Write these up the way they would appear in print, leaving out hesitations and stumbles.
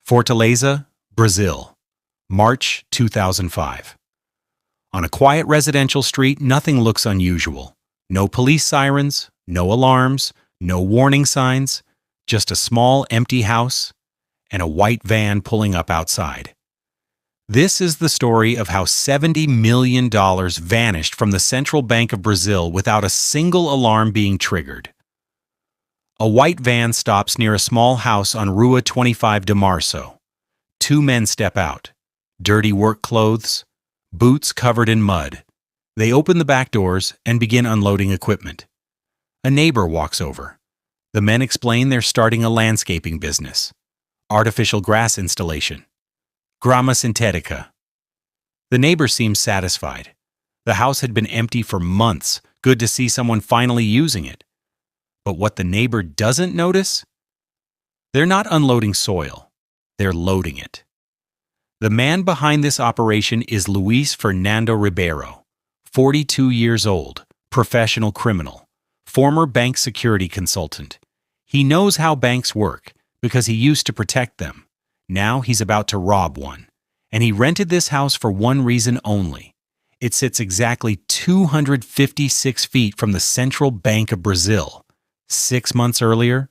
Fortaleza, Brazil, March 2005. On a quiet residential street, nothing looks unusual. No police sirens, no alarms, no warning signs, just a small empty house and a white van pulling up outside. This is the story of how $70 million vanished from the Central Bank of Brazil without a single alarm being triggered. A white van stops near a small house on Rua 25 de Março. Two men step out, dirty work clothes, boots covered in mud. They open the back doors and begin unloading equipment. A neighbor walks over. The men explain they're starting a landscaping business. Artificial grass installation. Grama sintética. The neighbor seems satisfied. The house had been empty for months. Good to see someone finally using it. But what the neighbor doesn't notice? They're not unloading soil. They're loading it. The man behind this operation is Luis Fernando Ribeiro, 42 years old, professional criminal, former bank security consultant. He knows how banks work because he used to protect them. Now he's about to rob one. And he rented this house for one reason only. It sits exactly 256 feet from the Central Bank of Brazil. 6 months earlier,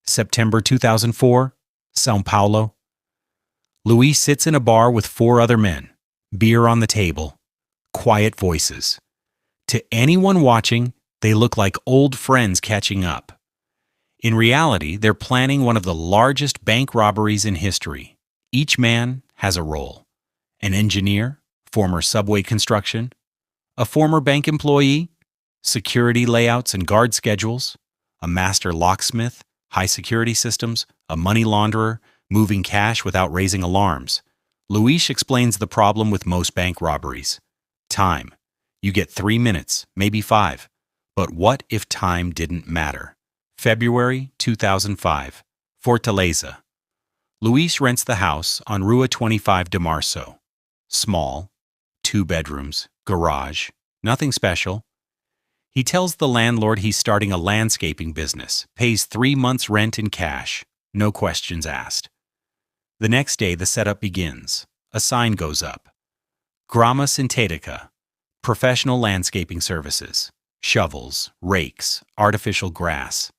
September 2004, São Paulo. Luis sits in a bar with 4 other men, beer on the table, quiet voices. To anyone watching, they look like old friends catching up. In reality, they're planning one of the largest bank robberies in history. Each man has a role. An engineer, former subway construction, a former bank employee, security layouts and guard schedules, a master locksmith, high security systems, a money launderer, moving cash without raising alarms. Luis explains the problem with most bank robberies. Time. You get 3 minutes, maybe 5. But what if time didn't matter? February 2005, Fortaleza. Luis rents the house on Rua 25 de Março. Small, 2 bedrooms, garage, nothing special. He tells the landlord he's starting a landscaping business, pays 3 months' rent in cash, no questions asked. The next day, the setup begins. A sign goes up. Grama sintética, professional landscaping services, shovels, rakes, artificial grass.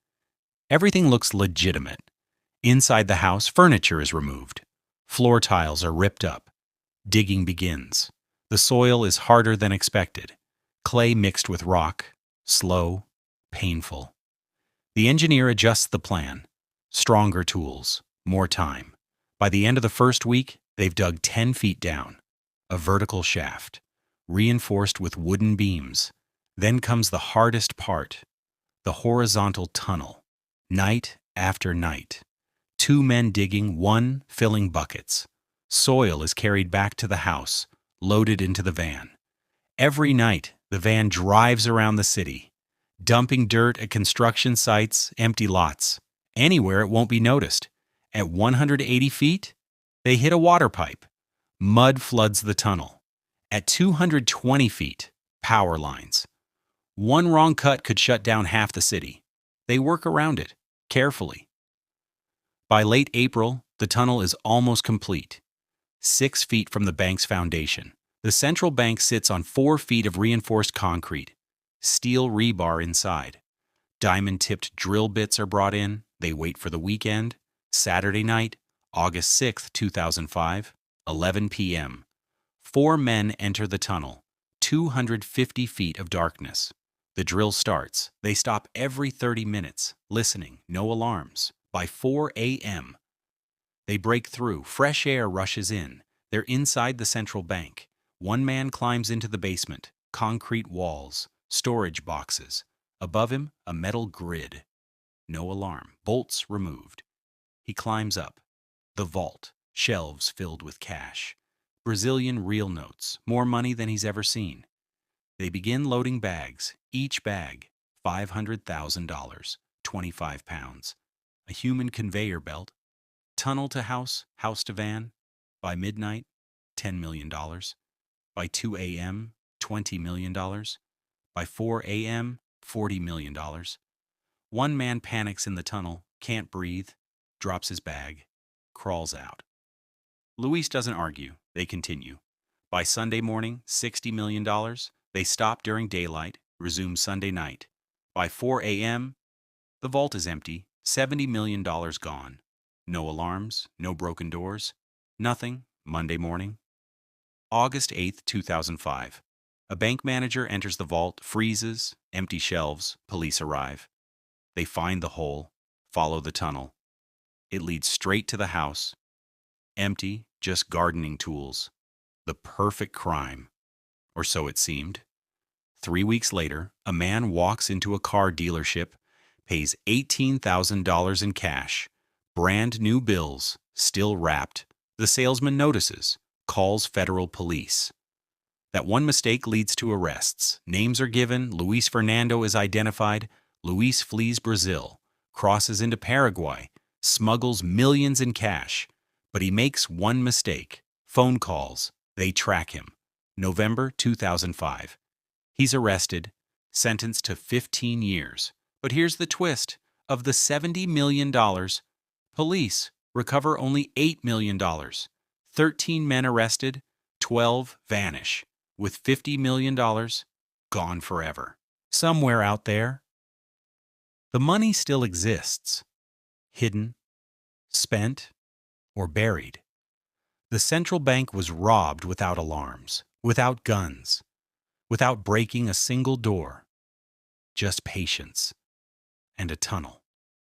Everything looks legitimate. Inside the house, furniture is removed. Floor tiles are ripped up. Digging begins. The soil is harder than expected. Clay mixed with rock. Slow, painful. The engineer adjusts the plan. Stronger tools, more time. By the end of the first week, they've dug 10 feet down. A vertical shaft, reinforced with wooden beams. Then comes the hardest part, the horizontal tunnel. Night after night. 2 men digging, 1 filling buckets. Soil is carried back to the house, loaded into the van. Every night, the van drives around the city, dumping dirt at construction sites, empty lots. Anywhere it won't be noticed. At 180 feet, they hit a water pipe. Mud floods the tunnel. At 220 feet, power lines. One wrong cut could shut down half the city. They work around it, carefully. By late April, the tunnel is almost complete. 6 feet from the bank's foundation. The central bank sits on 4 feet of reinforced concrete. Steel rebar inside. Diamond-tipped drill bits are brought in. They wait for the weekend. Saturday night, August 6, 2005, 11 p.m. 4 men enter the tunnel. 250 feet of darkness. The drill starts. They stop every 30 minutes, listening, no alarms. By 4 a.m., they break through. Fresh air rushes in. They're inside the central bank. 1 man climbs into the basement. Concrete walls, storage boxes. Above him, a metal grid. No alarm. Bolts removed. He climbs up. The vault. Shelves filled with cash. Brazilian real notes. More money than he's ever seen. They begin loading bags. Each bag, $500,000, 25 pounds. A human conveyor belt. Tunnel to house, house to van. By midnight, $10 million. By 2 a.m., $20 million. By 4 a.m., $40 million. 1 man panics in the tunnel, can't breathe, drops his bag, crawls out. Luis doesn't argue. They continue. By Sunday morning, $60 million. They stop during daylight, resume Sunday night. By 4 a.m., the vault is empty, $70 million gone. No alarms, no broken doors, nothing. Monday morning, August 8th, 2005. A bank manager enters the vault, freezes, empty shelves, police arrive. They find the hole, follow the tunnel. It leads straight to the house. Empty, just gardening tools. The perfect crime. Or so it seemed. 3 weeks later, a man walks into a car dealership, pays $18,000 in cash, brand new bills, still wrapped. The salesman notices, calls federal police. That one mistake leads to arrests. Names are given, Luis Fernando is identified, Luis flees Brazil, crosses into Paraguay, smuggles millions in cash. But he makes one mistake. Phone calls. They track him. November 2005. He's arrested, sentenced to 15 years. But here's the twist. Of the $70 million, police recover only $8 million. 13 men arrested, 12 vanish, with $50 million gone forever. Somewhere out there, the money still exists, hidden, spent, or buried. The central bank was robbed without alarms, without guns, without breaking a single door. Just patience and a tunnel.